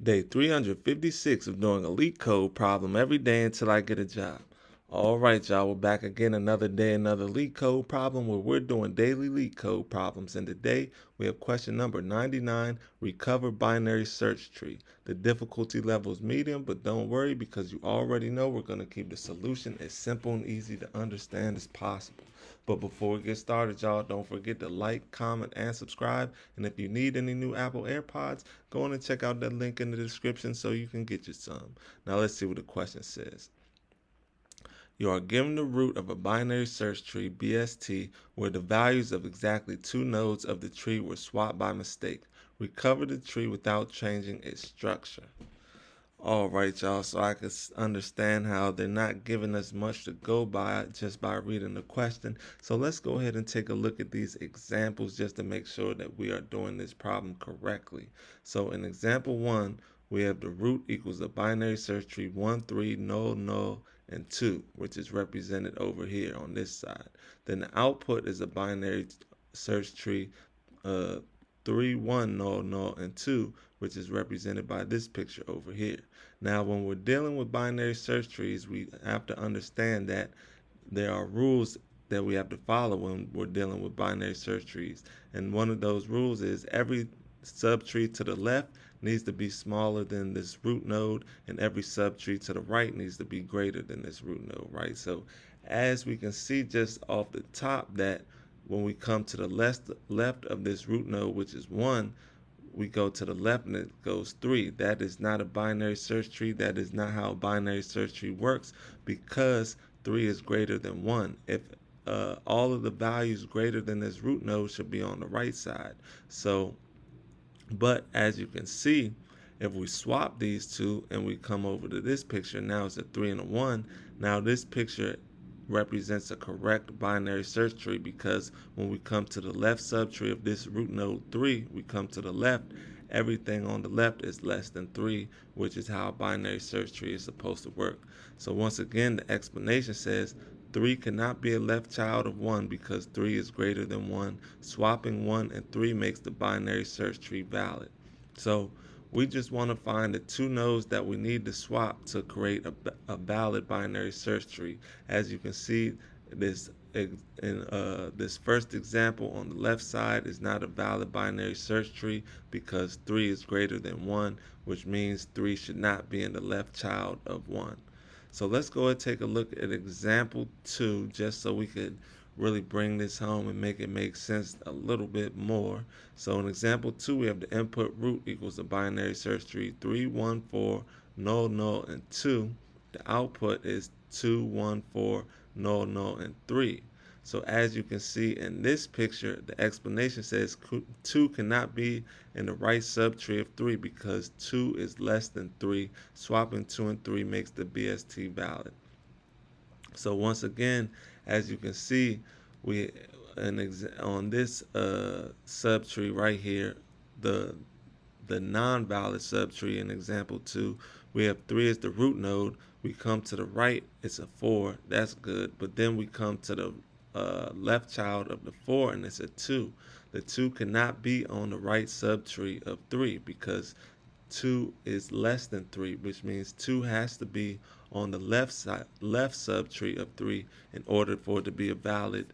Day 356 of doing a LeetCode problem every day until I get a job. All right, y'all, we're back again another day, another LeetCode problem where we're doing daily LeetCode problems. And today we have question number 99, recover binary search tree. The difficulty level is medium, but don't worry because you already know we're going to keep the solution as simple and easy to understand as possible. But before we get started, y'all, don't forget to like, comment, and subscribe. And if you need any new Apple AirPods, go on and check out that link in the description so you can get you some. Now let's see what the question says. You are given the root of a binary search tree, BST, where the values of exactly two nodes of the tree were swapped by mistake. Recover the tree without changing its structure. All right, y'all, so I can understand how they're not giving us much to go by just by reading the question. So let's go ahead and take a look at these examples just to make sure that we are doing this problem correctly. So in example 1, we have the root equals a binary search tree 1, 3, null, null, and 2, which is represented over here on this side. Then the output is a binary search tree 3, 1, null, null, and 2, which is represented by this picture over here. Now, when we're dealing with binary search trees, we have to understand that there are rules that we have to follow when we're dealing with binary search trees. And one of those rules is every subtree to the left needs to be smaller than this root node, and every subtree to the right needs to be greater than this root node, right? So as we can see just off the top that when we come to the left of this root node, which is 1, we go to the left and it goes 3. That is not a binary search tree. That is not how a binary search tree works because 3 is greater than 1. If all of the values greater than this root node should be on the right side. So, but as you can see, if we swap these two and we come over to this picture, now it's a 3 and a 1. Now this picture represents a correct binary search tree because when we come to the left subtree of this root node 3, we come to the left, everything on the left is less than 3, which is how a binary search tree is supposed to work. So once again, the explanation says 3 cannot be a left child of 1 because 3 is greater than 1. Swapping 1 and 3 makes the binary search tree valid. So we just want to find the two nodes that we need to swap to create a valid binary search tree. As you can see, this first example on the left side is not a valid binary search tree because 3 is greater than 1, which means 3 should not be in the left child of 1. So let's go and take a look at example 2 just so we could really bring this home and make it make sense a little bit more. So in example 2, we have the input root equals a binary search tree 3, 1, 4, null, null, and 2. The output is 2, 1, 4, null, null, and 3. So as you can see in this picture, the explanation says 2 cannot be in the right subtree of 3 because 2 is less than 3. Swapping 2 and 3 makes the BST valid. So once again, as you can see, we on this subtree right here, the non-valid subtree in example 2, we have 3 as the root node. We come to the right, it's a 4, that's good. But then we come to the left child of the 4 and it's a 2. The 2 cannot be on the right subtree of 3 because 2 is less than 3, which means 2 has to be on the left subtree of 3 in order for it to be a valid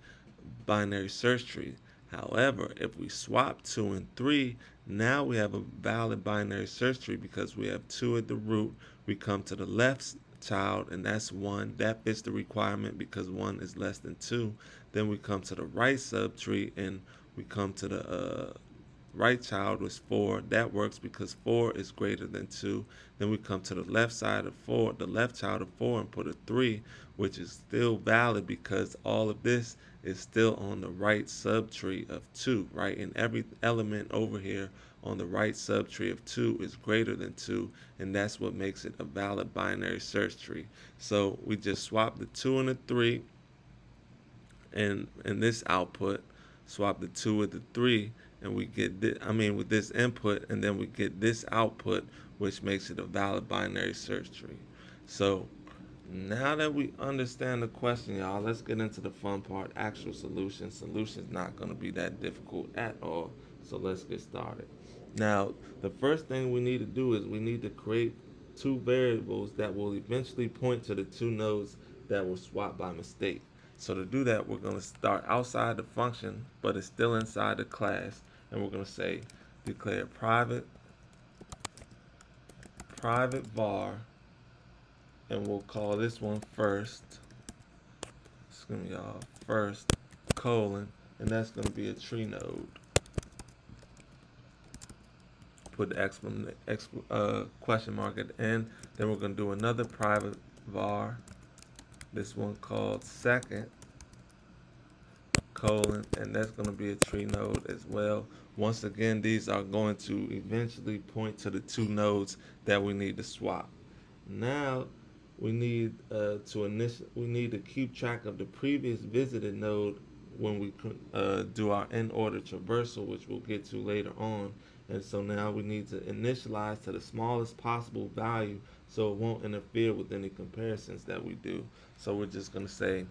binary search tree. However, if we swap 2 and 3, now we have a valid binary search tree because we have 2 at the root. We come to the left child and that's 1. That fits the requirement because 1 is less than 2. Then we come to the right subtree and we come to the right child was 4. That works because 4 is greater than 2. Then we come to the left side of 4, the left child of 4, and put a 3, which is still valid because all of this is still on the right subtree of 2, right? And every element over here on the right subtree of 2 is greater than 2, and that's what makes it a valid binary search tree. So we just swap the 2 and the 3 in this output, swap the 2 with the 3, and we get this, with this input, and then we get this output, which makes it a valid binary search tree. So now that we understand the question, y'all, let's get into the fun part, actual solution. Solution's not going to be that difficult at all, so let's get started. Now, the first thing we need to do is we need to create two variables that will eventually point to the two nodes that were swapped by mistake. So to do that, we're going to start outside the function, but it's still inside the class, and we're going to say declare private var, and we'll call this one first. Excuse me, y'all. First colon, and that's going to be a tree node. Put the question mark at the end. Then we're going to do another private var. This one called second colon, and that's going to be a tree node as well. Once again, these are going to eventually point to the two nodes that we need to swap. Now we need to keep track of the previous visited node when we do our in order traversal, which we'll get to later on. And so now we need to initialize to the smallest possible value so it won't interfere with any comparisons that we do. So we're just going to say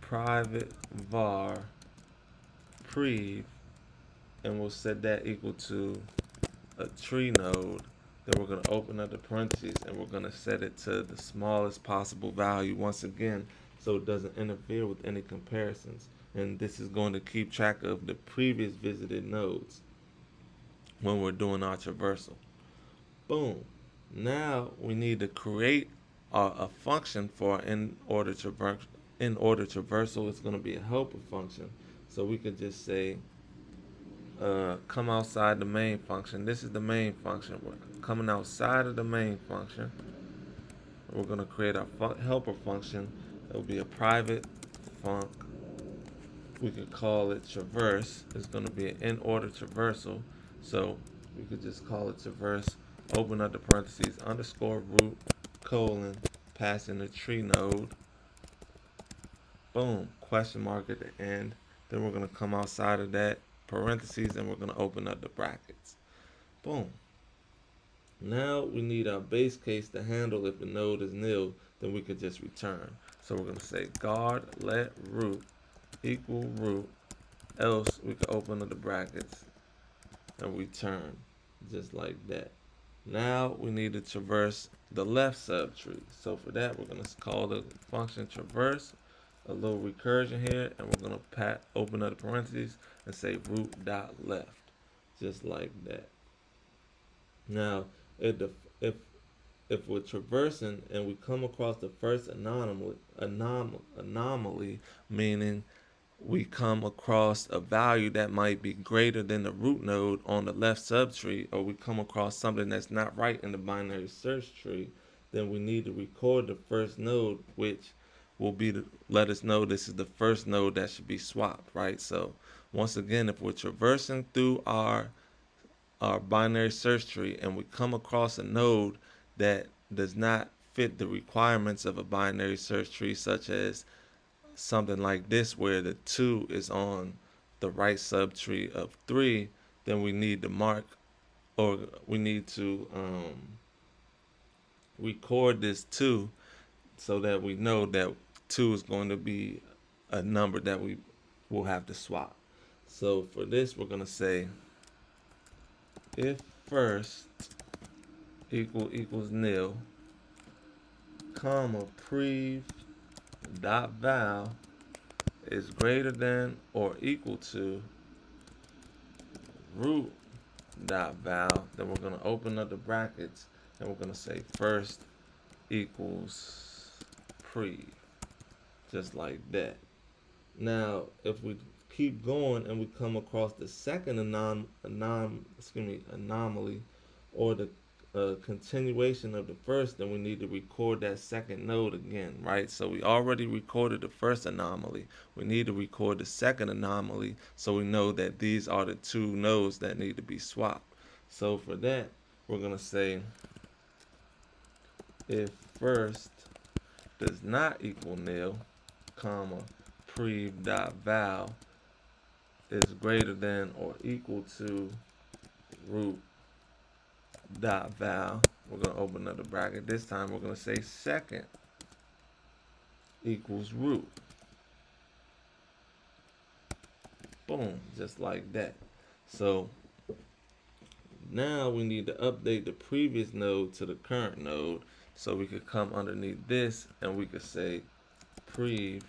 private var prev, and we'll set that equal to a tree node. Then we're going to open up the parentheses and we're going to set it to the smallest possible value once again so it doesn't interfere with any comparisons. And this is going to keep track of the previous visited nodes when we're doing our traversal. Boom. Now we need to create a function for in order traversal. It's going to be a helper function. So we could just say come outside the main function. This is the main function. We're coming outside of the main function. We're going to create our helper function. It will be a private func. We could call it traverse. It's going to be an in order traversal. So we could just call it traverse, open up the parentheses, underscore root, colon, pass in the tree node. Boom, question mark at the end. Then we're going to come outside of that parentheses and we're going to open up the brackets. Boom. Now we need our base case to handle if the node is nil, then we could just return. So we're going to say guard let root equal root, else we could open up the brackets and return, just like that. Now we need to traverse the left subtree. So for that, we're going to call the function traverse, a little recursion here, and we're going to open up the parentheses and say root dot left, just like that. Now, if we're traversing and we come across the first anomaly, meaning we come across a value that might be greater than the root node on the left subtree, or we come across something that's not right in the binary search tree, then we need to record the first node, which will be to let us know this is the first node that should be swapped, right? So once again, if we're traversing through our binary search tree and we come across a node that does not fit the requirements of a binary search tree, such as something like this where the 2 is on the right subtree of 3, then we need to mark, or we need to record this 2 so that we know that 2 is going to be a number that we will have to swap. So for this, we're going to say if first equals nil, comma prev dot val is greater than or equal to root dot val, then we're going to open up the brackets and we're going to say first equals prev, just like that. Now if we keep going and we come across the second anomaly, or the continuation of the first, then we need to record that second node again, right? So we already recorded the first anomaly. We need to record the second anomaly so we know that these are the two nodes that need to be swapped. So for that, we're going to say if first does not equal nil, comma prev dot val is greater than or equal to root dot val. We're going to open up the bracket. This time we're going to say second equals root. Boom, just like that. So now we need to update the previous node to the current node. So we could come underneath this and we could say prev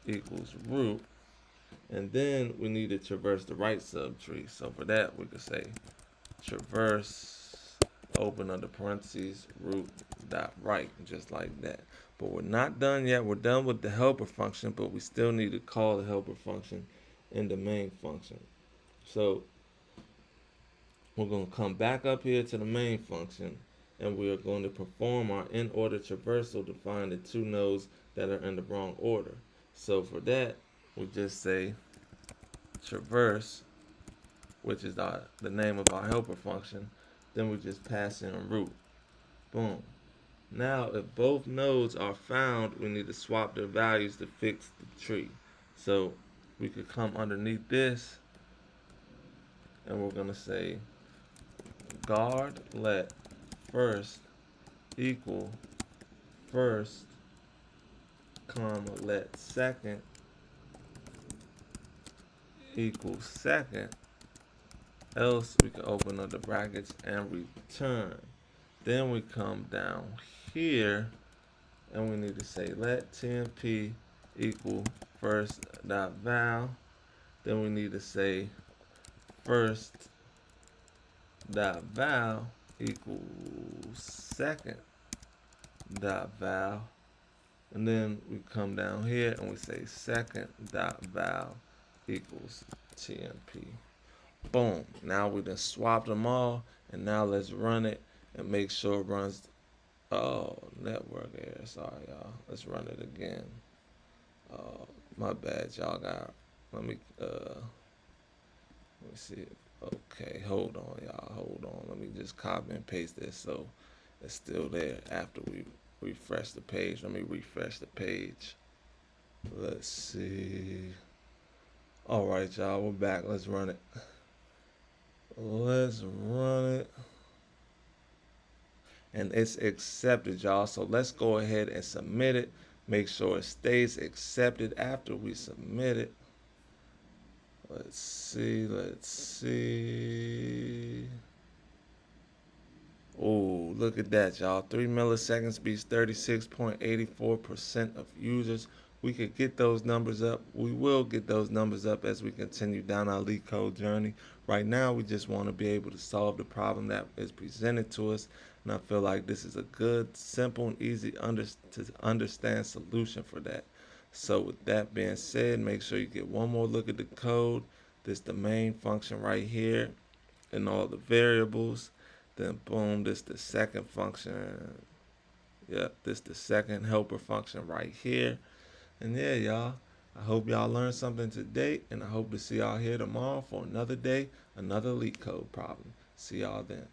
equals root. And then we need to traverse the right subtree. So for that, we could say traverse, open under parentheses, root dot right, just like that. But we're not done yet. We're done with the helper function, but we still need to call the helper function in the main function. So we're going to come back up here to the main function, and we are going to perform our in order traversal to find the two nodes that are in the wrong order. So for that, we just say traverse, which is the name of our helper function. Then we just pass in root. Boom. Now, if both nodes are found, we need to swap their values to fix the tree. So we could come underneath this, and we're going to say guard let first equal first, comma, let second equals second. Else we can open up the brackets and return. Then we come down here and we need to say let TMP equal first dot val. Then we need to say first dot val equals second dot val. And then we come down here and we say second dot val equals TMP. Boom. Now we done swapped them all, and now let's run it and make sure it runs. Oh, network error. Sorry, y'all. Let's run it again. My bad, y'all. Let me see. Okay, hold on, y'all. Hold on. Let me just copy and paste this so it's still there after we refresh the page. Let me refresh the page. Let's see. All right, y'all. We're back. Let's run it. Let's run it. And it's accepted, y'all. So let's go ahead and submit it. Make sure it stays accepted after we submit it. Let's see. Oh, look at that, y'all. 3 milliseconds beats 36.84% of users. We could get those numbers up. We will get those numbers up as we continue down our LeetCode journey. Right now, we just want to be able to solve the problem that is presented to us. And I feel like this is a good, simple, and easy to understand solution for that. So with that being said, make sure you get one more look at the code. This is the main function right here and all the variables. Then boom, this is the second function. Yep, this is the second helper function right here. And yeah, y'all, I hope y'all learned something today, and I hope to see y'all here tomorrow for another day, another LeetCode problem. See y'all then.